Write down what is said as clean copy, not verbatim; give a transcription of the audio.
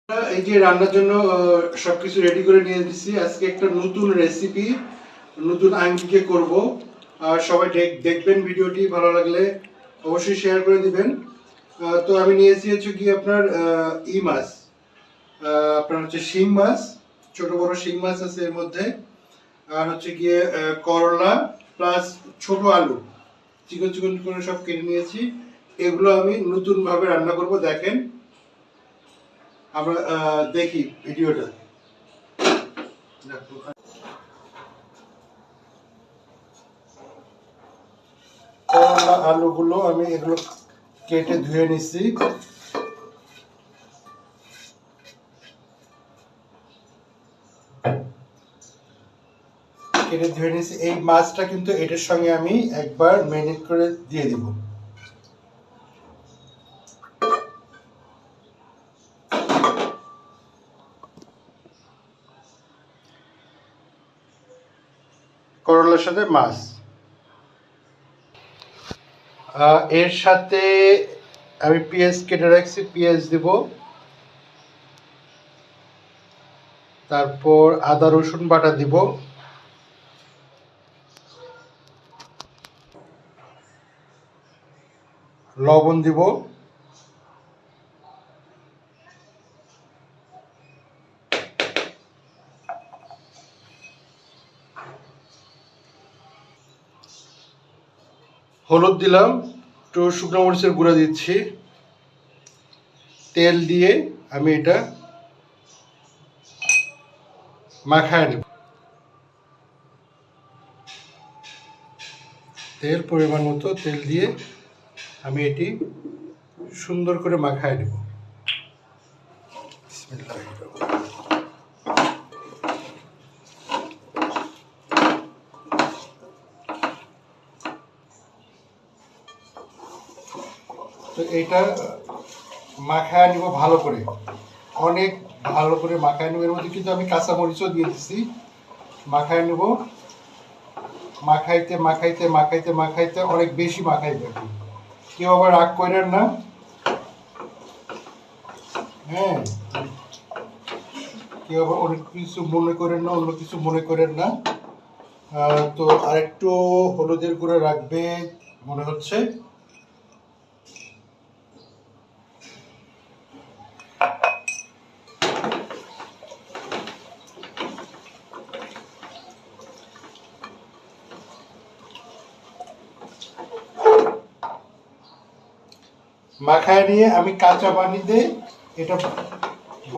এই যে রান্নার জন্য সবকিছু রেডি করে নিয়ে দিচ্ছি। আজকে একটা নতুন রেসিপি নতুন আঙ্গিকে করব। আর সবাই দেখবেন ভিডিওটি, ভালো লাগলে অবশ্যই শেয়ার করে দিবেন। তো আমি নিয়েছি হচ্ছে কি আপনার ই মাছ, আপনার হচ্ছে শিং মাছ, ছোট বড় শিং মাছ আছে এর মধ্যে। আর হচ্ছে গিয়ে করলা প্লাস ছোট আলু চিকন চিকন করে সব কেটে নিয়েছি। এগুলো আমি নতুন ভাবে রান্না করব। দেখেন, আমরা দেখি ভিডিওটা। করলা আলুগুলো আমি এগুলো কেটে ধুয়ে নিচ্ছি। কেটে ধুয়ে নিচ্ছি। এই মাছটা কিন্তু এটার সঙ্গে আমি একবার ম্যারিনেট করে দিয়ে দিব। করলার সাথে মাছ, এর সাথে আমি পেঁয়াজ কেটে রাখছি, পেঁয়াজ দিব। তারপর আদা রসুন বাটা দিব। লবণ দিব। হলুদ দিলাম, একটু শুকনো মরিচের গুঁড়া দিচ্ছি। তেল দিয়ে আমি এটা মাখায় নেব। তেল পরিমাণ মতো তেল দিয়ে আমি এটি সুন্দর করে মাখায় নেব। তো এটা মাখায় নিব ভালো করে, অনেক ভালো করে মাখায় নেব। এর মধ্যে কিন্তু আমি কাঁচা মরিচও দিয়ে দিচ্ছি। মাখায় নেব, মাখাইতে মাখাইতে মাখাইতে মাখাইতে অনেক বেশি মাখাইবে। কেউ আবার রাগ করেন না, হ্যাঁ, কেউ আবার অনেক কিছু মনে করেন না, অন্য কিছু মনে করেন না। তো আরেকটু হলুদের গুঁড়ো রাখবে মনে হচ্ছে। মাখায় নিয়ে আমি কাঁচা পানি দিয়ে এটা